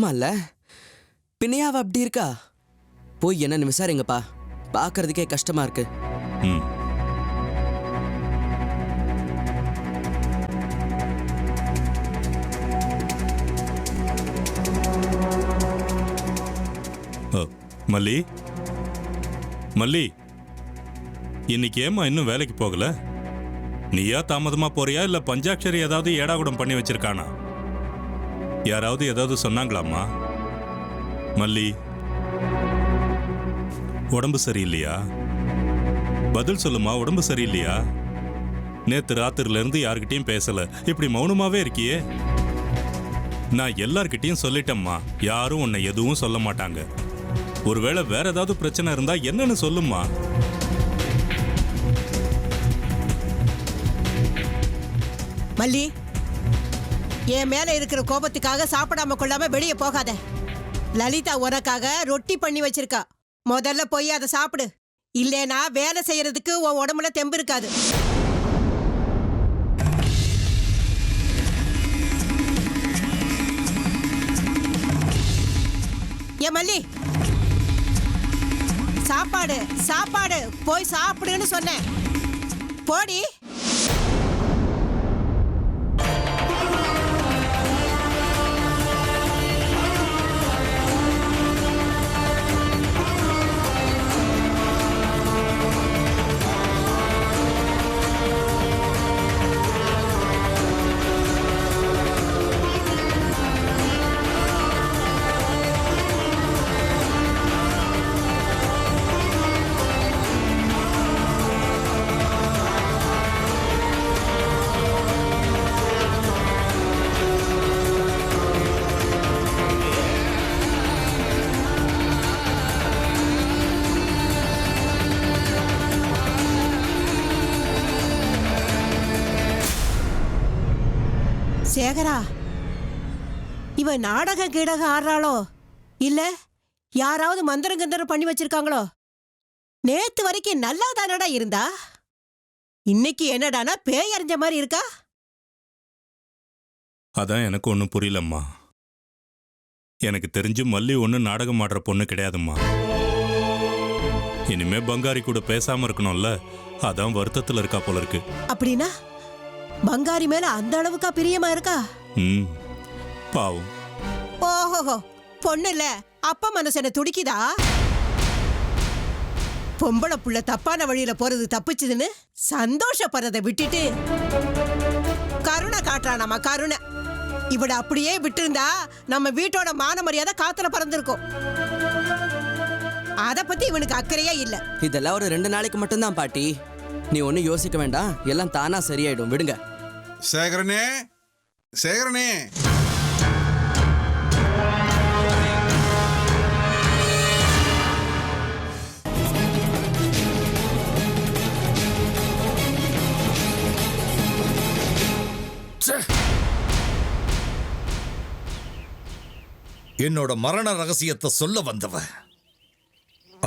ஆமால்ல, பின்னையாவ அப்படி இருக்கா? போய் என்னன்னு விசாரிங்கப்பா, பார்க்கறதுக்கே கஷ்டமா இருக்கு. மல்லி, மல்லி, இன்னைக்கு ஏமா இன்னும் வேலைக்கு போகல? நீயா தாமதமா போறியா இல்ல பஞ்சாட்சரி ஏதாவது ஏடாகுடம் பண்ணி வச்சிருக்கானா? யாராவது ஏதாவது சொன்னாங்களாமா? மல்லி, உடம்பு சரியில்லையா? பதில் சொல்லுமா, உடம்பு சரியில்லையா? நேத்து ராத்திரில இருந்து யார்கிட்டயும் பேசல, இப்படி மௌனமாவே இருக்கியே. நான் எல்லார்கிட்டயும் சொல்லிட்டேம்மா, யாரும் உன்னை எதுவும் சொல்ல மாட்டாங்க. ஒருவேளை வேற ஏதாவது பிரச்சனை இருந்தா என்னன்னு சொல்லுமா. மல்லி, என் மேல இருக்கிற கோபத்துக்காக சாப்பிடாம கொள்ளாம வெளியே போகாத. லலிதா உனக்காக ரொட்டி பண்ணி வச்சிருக்கா, முதல்ல போய் அதை சாப்பிடு. இல்லேனா வேலை செய்யறதுக்கு உன் உடம்புல தெம்பு இருக்காது. ஏ மல்லி, சாப்பாடு சாப்பாடு போய் சாப்பிடுன்னு சொன்னேன், போடி. சேகரா, இவ நாடக கீடக ஆடுறாளோ இல்ல யாராவது மந்திரம் பண்ணி வச்சிருக்காங்களோ? நேத்து வரைக்கும் நல்லா தானடா இருந்தா, இன்னைக்கு என்னடானா பேய் அறிஞ்ச மாதிரி இருக்கா? அதான் எனக்கு ஒன்றும் புரியலம்மா. எனக்கு தெரிஞ்சு மல்லி ஒன்றும் நாடகம் ஆடுற பொண்ணு கிடையாதும்மா. இனிமே பங்காரி கூட பேசாம இருக்கணும்ல, அதான் வருத்தத்தில் இருக்கா போல இருக்கு. அப்படின்னா பங்காரி மேல அந்த அளவுக்கா பிரியமா இருக்கா? பாவம். ஓஹோ, பொண்ணுல அப்ப மனசன துடிக்குதா? பொம்பளை புள்ள தப்பான வழியில போறது தப்பிச்சுதுன்னு சந்தோஷப்படுறதை விட்டுட்டு கருணை காட்டுறானாமா, கருணை. இவட அப்படியே விட்டு இருந்தா நம்ம வீட்டோட மான மரியாதை காத்துல பறந்துருக்கும். அத பத்தி இவனுக்கு அக்கறையே இல்ல. இதெல்லாம் ஒரு 2 நாளைக்கு மட்டும்தான் பாட்டி, நீ ஒன்னும் யோசிக்க வேண்டாம், எல்லாம் தானா சரியாயிடும், விடுங்க. சேகரனே, சேகரனே, என்னோட மரண ரகசியத்தை சொல்ல வந்தவ,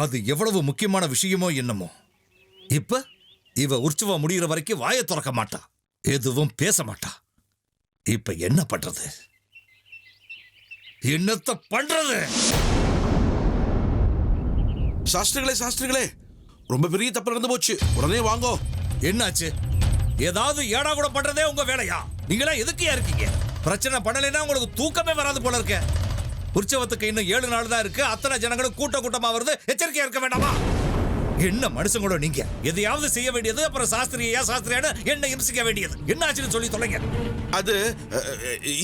அது எவ்வளவு முக்கியமான விஷயமோ என்னமோ. இப்ப இவ உற்சவம் முடிகிற வரைக்கும் வாயை திறக்க மாட்டா, எதுவும் பேச மாட்டா. இப்ப என்ன பண்றது, என்னத்த பண்றது? சாஸ்திரிகளே, சாஸ்திரிகளே, ரொம்ப பெரிய தப்பு நடந்து போச்சு, உடனே வாங்கோ. என்னாச்சு? ஏதாவது ஏடா கூட பண்றதே உங்க வேலையா? நீங்களா எதுக்கியா இருக்கீங்க? பிரச்சனை பண்ணலைன்னா உங்களுக்கு தூக்கமே வராது போல இருக்க. உற்சவத்துக்கு இன்னும் 7 நாள் தான் இருக்கு, அத்தனை ஜனங்களும் கூட்டமா வருது, எச்சரிக்கையா இருக்க வேண்டாமா? என்ன மனுஷங்களோ நீங்க, எதையாவது செய்ய வேண்டியது, அப்புறம் சாஸ்திரியான என்ன இம்சிக்க வேண்டியது. என்ன ஆச்சுன்னு சொல்லி தொலைங்க. அது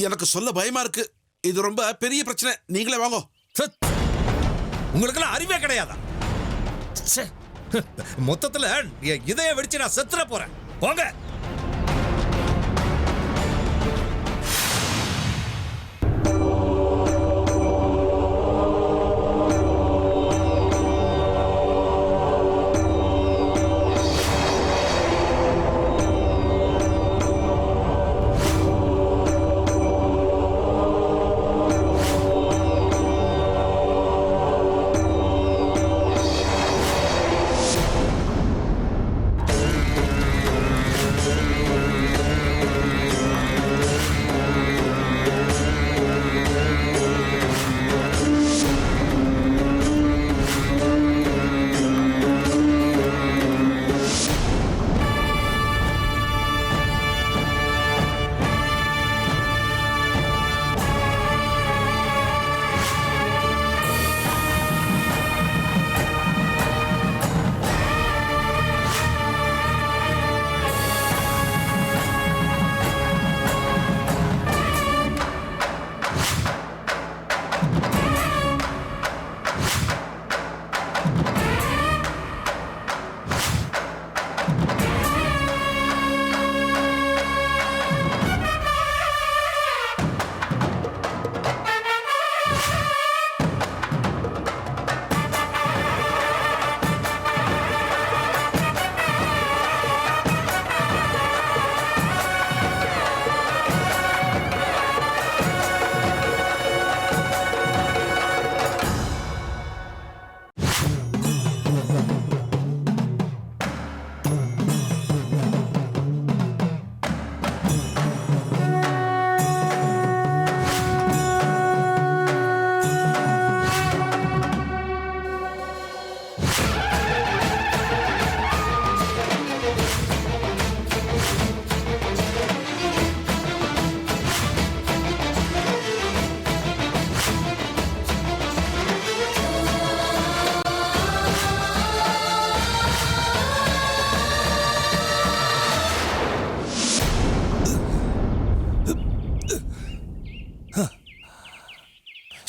எனக்கு சொல்ல பயமா இருக்கு, இது ரொம்ப பெரிய பிரச்சனை, நீங்களே வாங்கோ. உங்களுக்கு எல்லாம் அறிவே கிடையாதா? மொத்தத்துல இதய வெடிச்சு நான் செத்துற போறேன், போங்க.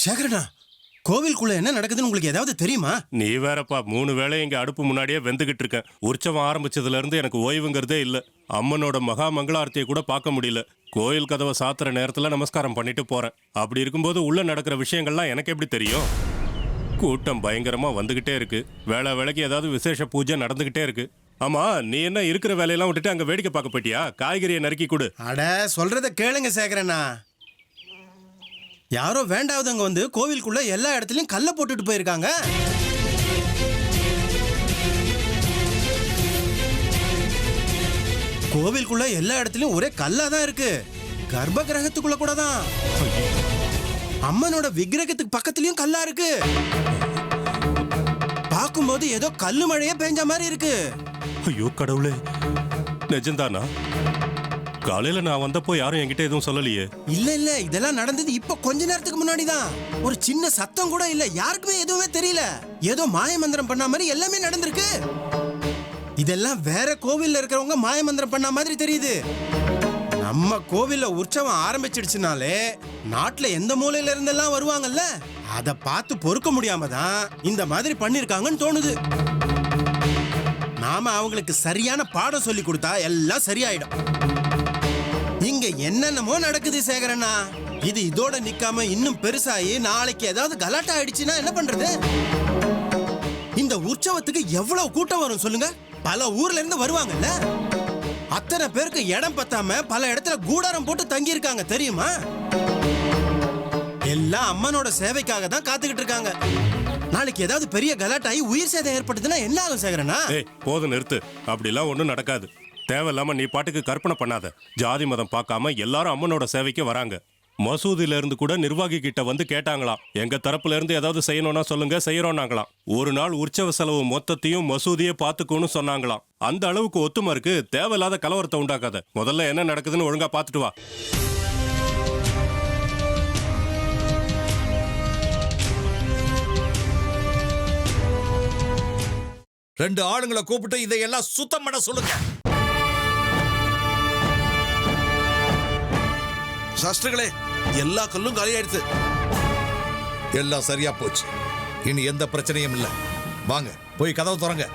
சேகரண்ணா, கோவிலுக்குள்ள என்ன நடக்குதுன்னு உங்களுக்கு ஏதாவது தெரியுமா? நீ வேறப்பா, 3 வேளை இங்க அடுப்பு முன்னாடியே வெந்துகிட்டு இருக்கேன். உற்சவம் ஆரம்பிச்சதுல இருந்து எனக்கு ஓய்வுங்கிறதே இல்ல. அம்மனோட மகா மங்களாரத்தியை கூட பார்க்க முடியல. கோயில் கதவை சாத்துற நேரத்துல நமஸ்காரம் பண்ணிட்டு போறேன். அப்படி இருக்கும்போது உள்ள நடக்கிற விஷயங்கள்லாம் எனக்கு எப்படி தெரியும்? கூட்டம் பயங்கரமா வந்துகிட்டே இருக்கு. வேளை வேளைக்கு ஏதாவது விசேஷ பூஜை நடந்துகிட்டே இருக்கு. ஆமா, நீ என்ன இருக்கிற வேலையெல்லாம் விட்டுட்டு அங்க வேடிக்கை பார்க்க போயிட்டியா? காய்கறியை நறுக்கி கொடு. அட, சொல்றத கேளுங்க சேகரண்ணா. யாரோ வேண்டாவதவங்க வந்து கோவிலுக்குள்ள எல்லா இடத்துலயும் கல்ல போட்டுட்டு போயிருக்காங்க. கோவிலுக்குள்ள எல்லா இடத்துலயும் ஒரே கல்லா தான் இருக்கு. கர்ப்ப கிரகத்துக்குள்ள கூட தான். அம்மனோட விக்கிரகத்துக்கு பக்கத்துலயும் கல்லா இருக்கு. பார்க்கும்போது ஏதோ கல்லு மழையே பெஞ்ச மாதிரி இருக்கு. ஐயோ கடவுளே, நிஜம்தானா? காலையில நான் வந்தப்போ யாரும் என்கிட்ட எதுவும் சொல்லலையே. இல்ல, இதெல்லாம் நடந்தது இப்ப கொஞ்ச நேரத்துக்கு முன்னாடி தான். ஒரு சின்ன சத்தம் கூட இல்ல. யாருக்குமே எதுவுமே தெரியல. ஏதோ மாயமந்திரம் பண்ண மாதிரி எல்லாமே நடந்திருக்கு. இதெல்லாம் வேற கோவில்ல இருக்கிறவங்க மாயமந்திரம் பண்ண மாதிரி தெரியுது. நம்ம கோவில்ல உற்சவம் ஆரம்பிச்சிடுச்சுனாலே நாட்டுல எந்த மூலையில இருந்தெல்லாம் வருவாங்கல்ல, அத பார்த்து பொறுக்க முடியாம தான் இந்த மாதிரி பண்ணிருக்காங்கன்னு தோணுது. நாம அவங்களுக்கு சரியான பாடம் சொல்லி கொடுத்தா எல்லாம் சரியாயிடும். இங்க என்னென்னமோ நடக்குது சேகரண்ணா. இது இதோட நிக்காம இன்னும் பெருசாயி நாளைக்கு ஏதாவது கலாட்டா ஆயிடுச்சுன்னா என்ன பண்றது? இந்த உற்சவத்துக்கு எவ்வளவு கூட்டம் வரும் சொல்லுங்க. பல ஊர்ல இருந்து வருவாங்கல்ல. அத்தனை பேருக்கு இடம் பத்தாம பல இடத்துல கூடாரம் போட்டு தங்கி இருக்காங்க தெரியுமா? எல்லாம் அம்மனோட சேவைக்காக தான் காத்துக்கிட்டு இருக்காங்க. நாளைக்கு ஏதாவது பெரிய கலாட்டாயி உயிர் சேதம் ஏற்பட்டதுன்னா என்ன ஆகும் சேகரண்ணா? ஏய், போதும் நிறுத்து. அப்படிலாம் ஒன்றும் நடக்காது. தேவையில்லாம நீ பாட்டுக்கு கற்பனை பண்ணாத. ஜாதி மதம் பார்க்காம எல்லாரும் அம்மனோட சேவைக்கு வராங்க. மசூதியில இருந்து கூட நிர்வாகி கிட்ட வந்து கேட்டாங்களாம், எங்க தரப்புல இருந்து ஏதாவது செய்யணும்னா சொல்லுங்க, செய்யறோம்னாங்களாம். ஒரு நாள் உற்சவ செலவு மொத்தத்தையும் மசூதியே பார்த்துக்கோன்னு சொன்னாங்களாம். அந்த அளவுக்கு ஒத்துமை இருக்கு. தேவையில்லாத கலவரத்தை உண்டாக்காத. முதல்ல என்ன நடக்குதுன்னு ஒழுங்கா பார்த்துட்டு வா. ரெண்டு ஆளுங்களை கூப்பிட்டு இதையெல்லாம் சுத்தம் பண்ண சொல்லுங்க. சாஸ்திரிகளே, எல்லா கல்லும் காலியாயிடுச்சு. எல்லாம் சரியா போச்சு. இனி எந்த பிரச்சனையும் இல்லை. வாங்க, போய் கதவு திறங்க.